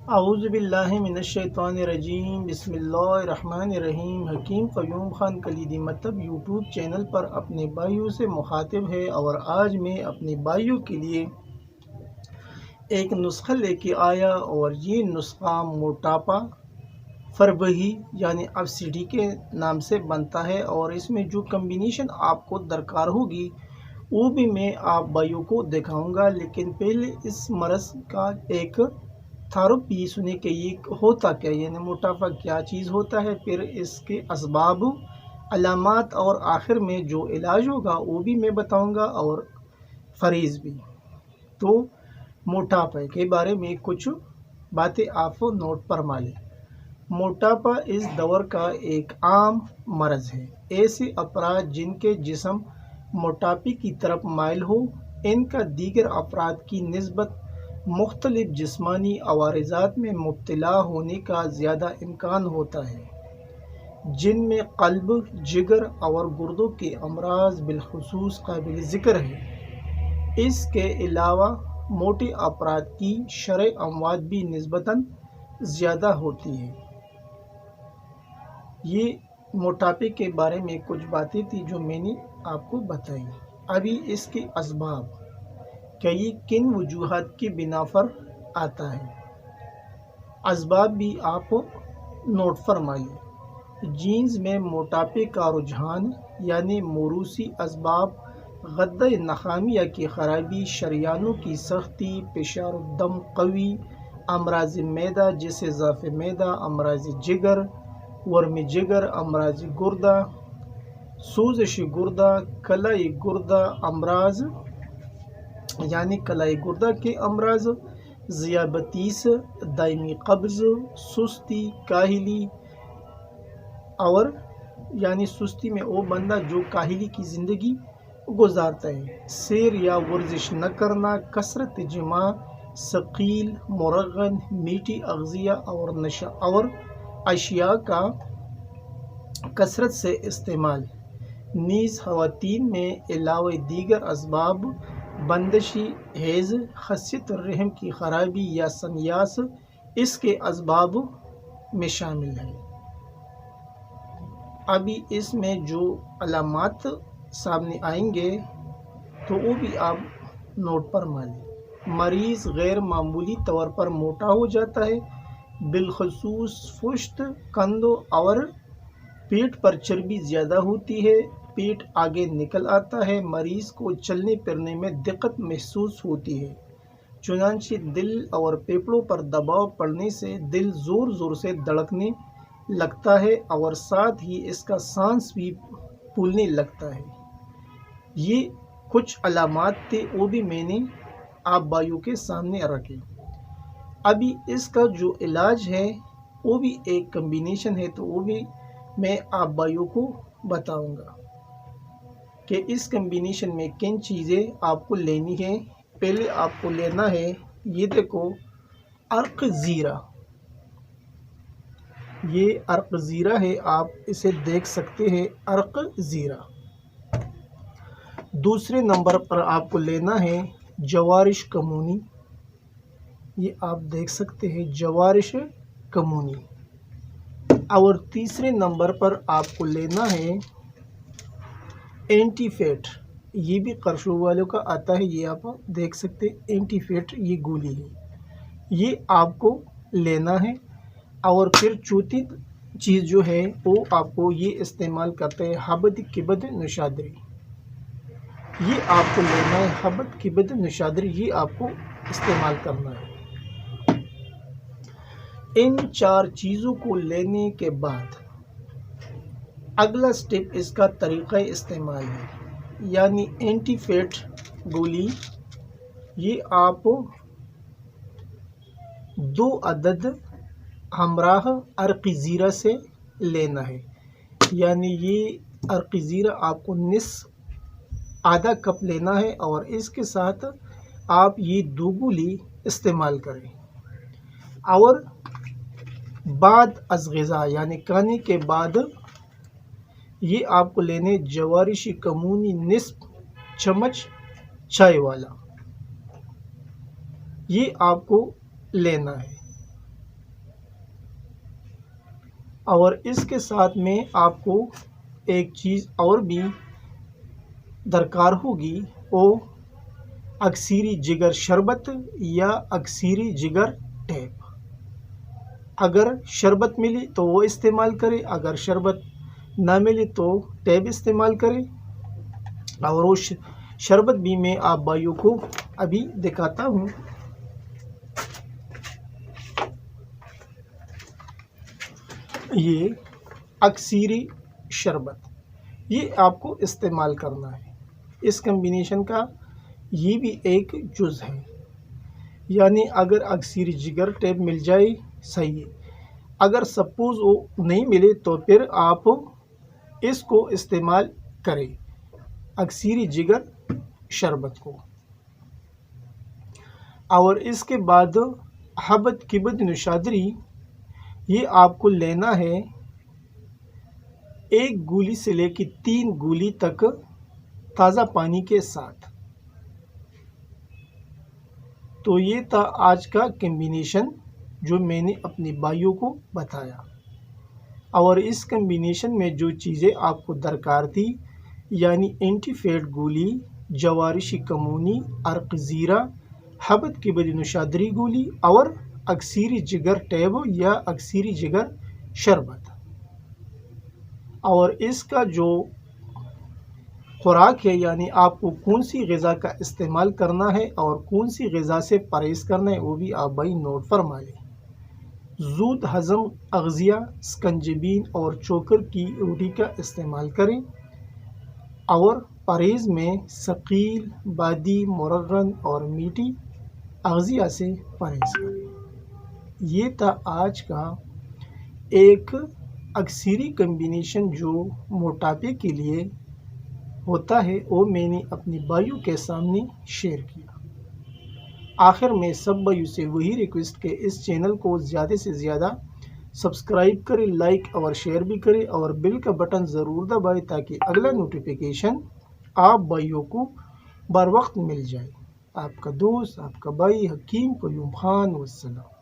اعوذ باللہ من الشیطان الرجیم، بسم اللہ الرحمن الرحیم۔ حکیم قیوم خان کلیدی مکتب یوٹیوب چینل پر اپنے بھائیوں سے مخاطب ہے، اور آج میں اپنے بھائیوں کے لیے ایک نسخہ لے کے آیا، اور یہ نسخہ موٹاپا فربہی یعنی ابسیڈی کے نام سے بنتا ہے، اور اس میں جو کمبینیشن آپ کو درکار ہوگی وہ بھی میں آپ بھائیوں کو دکھاؤں گا۔ لیکن پہلے اس مرض کا ایک تعارف بھی سنے کہ یہ ہوتا کیا، یعنی موٹاپا کیا چیز ہوتا ہے، پھر اس کے اسباب، علامات، اور آخر میں جو علاج ہوگا وہ بھی میں بتاؤں گا، اور فریض بھی۔ تو موٹاپا کے بارے میں کچھ باتیں آپ نوٹ فرما لیں۔ موٹاپا اس دور کا ایک عام مرض ہے۔ ایسے افراد جن کے جسم موٹاپے کی طرف مائل ہو، ان کا دیگر افراد کی نسبت مختلف جسمانی عوارضات میں مبتلا ہونے کا زیادہ امکان ہوتا ہے، جن میں قلب، جگر اور گردوں کے امراض بالخصوص قابل ذکر ہے۔ اس کے علاوہ موٹے افراد کی شرح اموات بھی نسبتاً زیادہ ہوتی ہے۔ یہ موٹاپے کے بارے میں کچھ باتیں تھی جو میں نے آپ کو بتائی۔ ابھی اس کے اسباب کہ یہ کن وجوہات کی بنا پر آتا ہے، اسباب بھی آپ نوٹ فرمائیے۔ جینز میں موٹاپے کا رجحان یعنی موروثی اسباب: غدہ نخامیہ کی خرابی، شریانوں کی سختی، فشار الدم قوی، امراض معدہ جیسے ضعف معدہ، امراض جگر، ورم جگر، امراض گردہ، سوزش گردہ، کلۂ گردہ امراض یعنی کلۂ گردہ کے امراض، ذیابیطس، دائمی قبض، سستی، کاہلی، اور یعنی سستی میں وہ بندہ جو کاہلی کی زندگی گزارتا ہے، سیر یا ورزش نہ کرنا، کثرت جماع، ثقیل، مرغن، میٹھی اغذیہ اور نشہ آور اشیاء کا کثرت سے استعمال۔ نیز خواتین میں علاوہ دیگر اسباب بندشی، حیض، خصیت الرحم کی خرابی یا سنیاس اس کے اسباب میں شامل ہیں۔ ابھی اس میں جو علامات سامنے آئیں گے تو وہ بھی آپ نوٹ فرما لیں۔ مریض غیر معمولی طور پر موٹا ہو جاتا ہے، بالخصوص پشت، کندھوں اور پیٹ پر چربی زیادہ ہوتی ہے، پیٹ آگے نکل آتا ہے، مریض کو چلنے پھرنے میں دقت محسوس ہوتی ہے، چنانچہ دل اور پھیپھڑوں پر دباؤ پڑنے سے دل زور زور سے دھڑکنے لگتا ہے، اور ساتھ ہی اس کا سانس بھی پھولنے لگتا ہے۔ یہ کچھ علامات تھے، وہ بھی میں نے آپ بھائیوں کے سامنے رکھے۔ ابھی اس کا جو علاج ہے وہ بھی ایک کمبینیشن ہے، تو وہ بھی میں آپ بھائیوں کو بتاؤں گا کہ اس کمبینیشن میں کن چیزیں آپ کو لینی ہے۔ پہلے آپ کو لینا ہے، یہ دیکھو، عرق زیرہ۔ یہ عرق زیرہ ہے، آپ اسے دیکھ سکتے ہیں، عرق زیرہ۔ دوسرے نمبر پر آپ کو لینا ہے جوارش کمونی۔ یہ آپ دیکھ سکتے ہیں، جوارش کمونی۔ اور تیسرے نمبر پر آپ کو لینا ہے اینٹی فیٹ۔ یہ بھی قرشوں والوں کا آتا ہے، یہ آپ دیکھ سکتے ہیں، اینٹی فیٹ یہ گولی ہے، یہ آپ کو لینا ہے۔ اور پھر چوتھی چیز جو ہے وہ آپ کو یہ استعمال کرتے ہیں حبت کبد نشادری۔ یہ آپ کو لینا ہے حبت کبد نشادری، یہ آپ کو استعمال کرنا ہے۔ ان چار چیزوں کو لینے کے بعد اگلا سٹیپ اس کا طریقہ استعمال ہے، یعنی اینٹی فیٹ گولی۔ یہ آپ 2 عدد ہمراہ عرق زیرہ سے لینا ہے، یعنی یہ عرق زیرہ آپ کو آدھا کپ لینا ہے، اور اس کے ساتھ آپ یہ 2 گولی استعمال کریں۔ اور بعد از غذا یعنی کھانے کے بعد یہ آپ کو لینے جوارشی کمونی نصف چمچ چائے والا، یہ آپ کو لینا ہے۔ اور اس کے ساتھ میں آپ کو ایک چیز اور بھی درکار ہوگی، وہ اکثیری جگر شربت یا اکثیری جگر ٹیپ۔ اگر شربت ملی تو وہ استعمال کرے، اگر شربت نہ ملے تو ٹیپ استعمال کرے۔ اور وہ شربت بھی میں آپ بھائیوں کو ابھی دکھاتا ہوں۔ یہ اکثیری شربت، یہ آپ کو استعمال کرنا ہے۔ اس کمبینیشن کا یہ بھی ایک جز ہے، یعنی اگر اکثیری جگر ٹیپ مل جائے صحیح ہے، اگر سپوز وہ نہیں ملے تو پھر آپ اس کو استعمال کریں، اکثیری جگر شربت کو۔ اور اس کے بعد حبت کبد نوشادری، یہ آپ کو لینا ہے 1 گولی سے لے کے 3 گولی تک تازہ پانی کے ساتھ۔ تو یہ تھا آج کا کمبینیشن جو میں نے اپنے بھائیوں کو بتایا۔ اور اس کمبینیشن میں جو چیزیں آپ کو درکار تھی، یعنی اینٹی فیٹ گولی، جوارشی کمونی، عرق زیرہ، حبت کی بد نوشادری گولی اور اکثیری جگر ٹیب یا اکثیری جگر شربت۔ اور اس کا جو خوراک ہے، یعنی آپ کو کون سی غذا کا استعمال کرنا ہے اور کون سی غذا سے پرہیز کرنا ہے، وہ بھی آپ بھائی نوٹ فرما لیں۔ زود ہضم اغذیہ، سکنجبین اور چوکر کی روٹی کا استعمال کریں، اور پرہیز میں ثقیل، بادی، مرغن اور میٹھی اغذیہ سے پرہیز کریں۔ یہ تھا آج کا ایک اکثیری کمبینیشن جو موٹاپے کے لیے ہوتا ہے، وہ میں نے اپنے بھائیوں کے سامنے شیئر کیا۔ آخر میں سب بھائیوں سے وہی ریکویسٹ کہ اس چینل کو زیادہ سے زیادہ سبسکرائب کریں، لائک اور شیئر بھی کریں، اور بیل کا بٹن ضرور دبائیں تاکہ اگلا نوٹیفیکیشن آپ بھائیوں کو بر وقت مل جائے۔ آپ کا دوست، آپ کا بھائی حکیم قیوم خان، والسلام۔